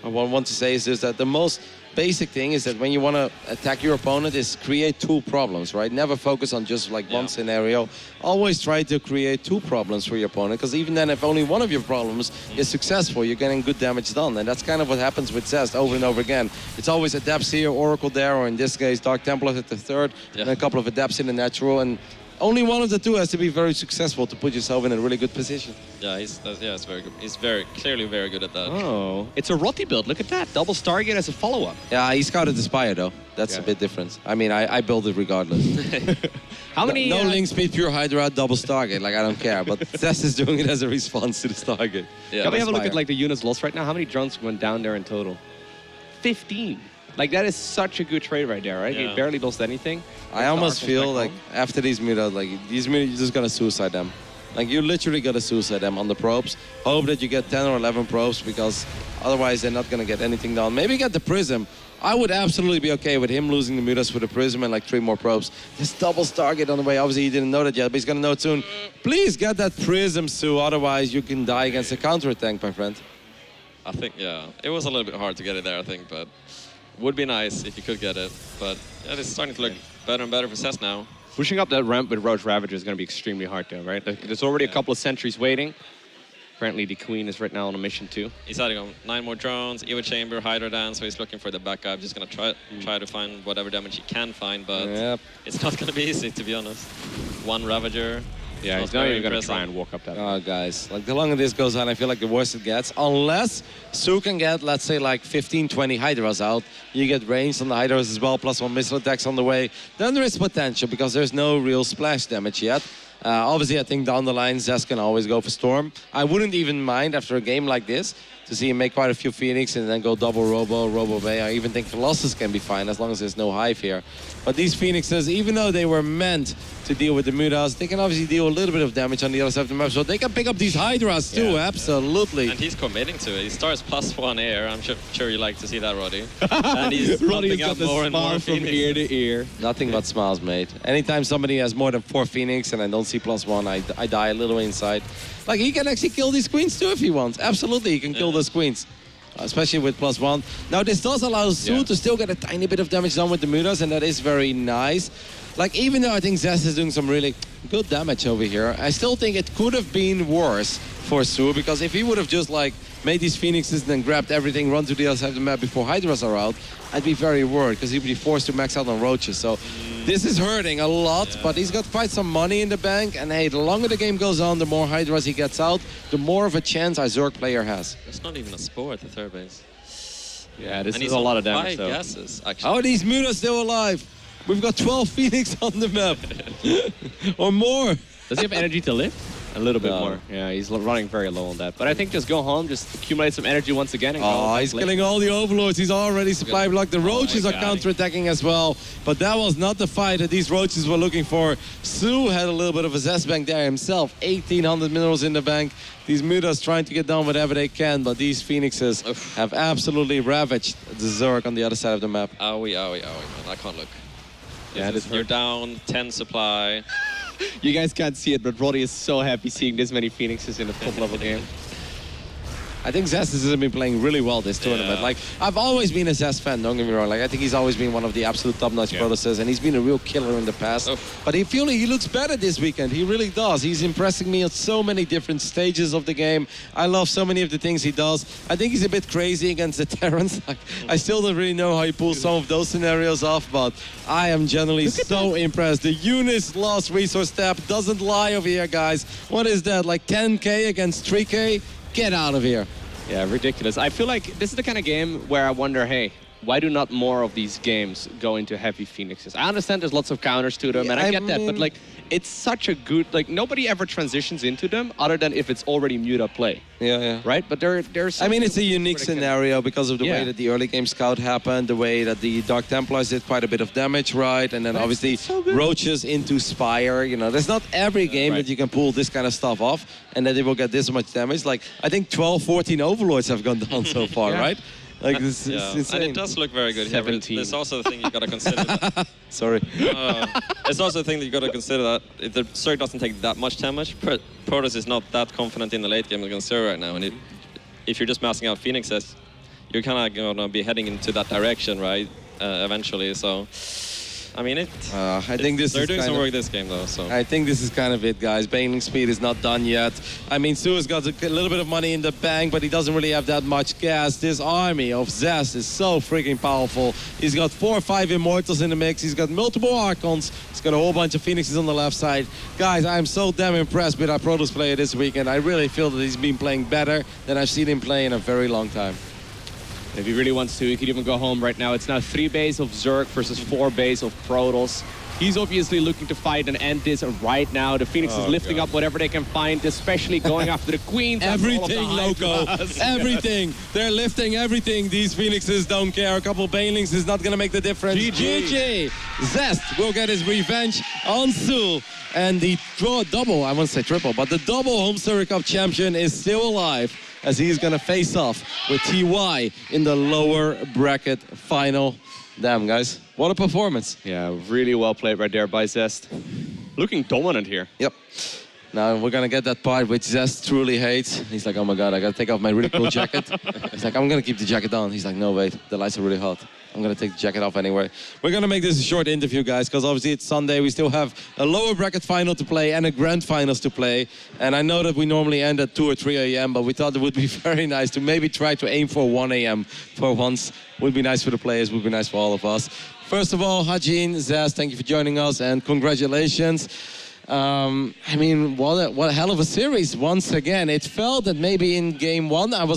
What I want to say is just that the most basic thing is that when you want to attack your opponent is create two problems, right? Never focus on just like one scenario. Always try to create two problems for your opponent, because even then if only one of your problems is successful, you're getting good damage done. And that's kind of what happens with Zest over and over again. It's always Adepts here, Oracle there, or in this case Dark Templars at the third, and a couple of Adepts in the natural. And only one of the two has to be very successful to put yourself in a really good position. Yeah, it's very good. He's clearly very good at that. Oh, it's a Rotti build. Look at that. Double Stargate as a follow-up. Yeah, he scouted the Spire though. That's a bit different. I mean, I build it regardless. How many... No link speed, pure Hydra, double Stargate. Like, I don't care. But Zest is doing it as a response to the Stargate. Yeah, Can we have a look at like the units lost right now? How many drones went down there in total? 15. Like, that is such a good trade right there, right? Yeah. He barely lost anything. I almost feel like after these mutas, like these mutas, you're just gonna suicide them. Like, you literally gotta suicide them on the probes. Hope that you get 10 or 11 probes, because otherwise they're not gonna get anything done. Maybe get the Prism. I would absolutely be okay with him losing the mutas for the Prism and like 3 more probes. This double Stargate on the way. Obviously he didn't know that yet, but he's gonna know it soon. Please get that Prism, soO, otherwise you can die against a counter tank, my friend. I think, yeah, it was a little bit hard to get it there, I think, but would be nice if you could get it. But yeah, it's starting to look better and better for Zest now. Pushing up that ramp with Roach Ravager is going to be extremely hard though, right? There's already a couple of sentries waiting. Apparently the Queen is right now on a mission too. He's adding on 9 more drones, Evo Chamber, Hydra Dance, so he's looking for the backup. Just going to try to find whatever damage he can find, but it's not going to be easy, to be honest. 1 Ravager. Yeah, he's not even going to try and walk up that. Oh, guys, like the longer this goes on, I feel like the worse it gets. Unless soO can get, let's say, like 15, 20 Hydras out. You get range on the Hydras as well, plus 1 missile attacks on the way. Then there is potential, because there's no real splash damage yet. Obviously, I think down the line, Zest can always go for Storm. I wouldn't even mind, after a game like this, to see him make quite a few Phoenix and then go double Robo Bay. I even think Colossus can be fine, as long as there's no Hive here. But these Phoenixes, even though they were meant to deal with the mutas, they can obviously deal a little bit of damage on the other side of the map, so they can pick up these Hydras too, absolutely. And he's committing to it. He starts +1 air. I'm sure you like to see that, Roddy. And he's Roddy's pumping up got the more and more smile from Phoenix. ear to ear. Nothing but smiles, mate. Anytime somebody has more than 4 Phoenix and I don't see +1, I die a little inside. Like, he can actually kill these queens too if he wants. Absolutely, he can kill those queens. Especially with +1. Now, this does allow soO to still get a tiny bit of damage done with the mutas, and that is very nice. Like, even though I think Zest is doing some really good damage over here, I still think it could have been worse for soO, because if he would have just, like, made these Phoenixes and then grabbed everything, run to the other side of the map before Hydras are out, I'd be very worried, because he'd be forced to max out on Roaches. So this is hurting a lot, but he's got quite some money in the bank, and hey, the longer the game goes on, the more Hydras he gets out, the more of a chance our Zerg player has. There's not even a spore at the third base. Yeah, this And is he's a lot of on damage 5 though. gases, actually. Oh, these mutas still alive. We've got 12 Phoenix on the map. Or more. Does he have energy to lift? A little bit No. more. Yeah, he's running very low on that. But I think just go home, just accumulate some energy once again. And Oh, he's killing all the Overlords. He's already supply blocked. The Roaches are counterattacking as well. But that was not the fight that these Roaches were looking for. soO had a little bit of a Zest bank there himself. 1,800 minerals in the bank. These mutas trying to get done whatever they can, but these Phoenixes have absolutely ravaged the Zerg on the other side of the map. Owie, man. I can't look. Yeah, You're down 10 supply. You guys can't see it, but Roddy is so happy seeing this many Phoenixes in a top-level game. I think Zest has been playing really well this tournament. Yeah. Like, I've always been a Zest fan, don't get me wrong. Like, I think he's always been one of the absolute top-notch producers, and he's been a real killer in the past. But I feel like he looks better this weekend. He really does. He's impressing me at so many different stages of the game. I love so many of the things he does. I think he's a bit crazy against the Terrans. Like, I still don't really know how he pulls some of those scenarios off, but I am generally so impressed. The Eunice lost resource tap doesn't lie over here, guys. What is that, like 10K against 3K? Get out of here. Yeah, ridiculous. I feel like this is the kind of game where I wonder, hey, why do not more of these games go into heavy Phoenixes? I understand there's lots of counters to them, and I get that, but like, it's such a good, like, nobody ever transitions into them other than if it's already mute up play, Yeah. right? But there's. I mean, it's a unique scenario because of the way Yeah. that the early game scout happened, the way that the Dark Templars did quite a bit of damage, right? And then obviously so good. Roaches into Spire. You know, there's not every game Right. that you can pull this kind of stuff off and that it will get this much damage. Like, I think 12, 14 Overlords have gone down so far, Yeah. right? Like, this is Yeah, insane. and it does look very good here. but 17. There's also the thing you got to consider. Sorry. It's also the thing that you got to consider that if the Zerg doesn't take that much damage, Protoss is not that confident in the late game against Zerg right now. And if you're just massing out Phoenixes, you're kind of going to be heading into that direction, right? Eventually. So, I mean, I think this they're is doing kind some of- work this game though. So. I think this is kind of it, guys. Baneling speed is not done yet. I mean, soO's got a little bit of money in the bank, but he doesn't really have that much gas. This army of Zest is so freaking powerful. He's got 4 or 5 Immortals in the mix. He's got multiple Archons. He's got a whole bunch of Phoenixes on the left side. Guys, I'm so damn impressed with our Protoss player this weekend. I really feel that he's been playing better than I've seen him play in a very long time. If he really wants to, he could even go home right now. It's now 3 bays of Zerg versus 4 bays of Protoss. He's obviously looking to fight and end this right now. The Phoenix is lifting up whatever they can find, especially going after the Queens. Everything, Loco. Everything. They're lifting everything. These Phoenixes don't care. A couple of Banelings is not going to make the difference. GG. Zest will get his revenge on soO. And the double, I won't say triple, but the double HomeStory Cup champion is still alive as he's going to face off with TY in the lower bracket final. Damn, guys. What a performance. Yeah, really well played right there by Zest. Looking dominant here. Yep. Now we're gonna get that part which Zest truly hates. He's like, oh my god, I gotta take off my really cool jacket. He's like, I'm gonna keep the jacket on. He's like, no wait, the lights are really hot. I'm gonna take the jacket off anyway. We're gonna make this a short interview, guys, because obviously it's Sunday. We still have a lower bracket final to play and a grand finals to play. And I know that we normally end at 2 or 3 a.m., but we thought it would be very nice to maybe try to aim for 1 a.m. for once. Would be nice for the players, would be nice for all of us. First of all, Hajin, Zest, thank you for joining us and congratulations. I mean, what a hell of a series once again. It felt that maybe in game 1 I was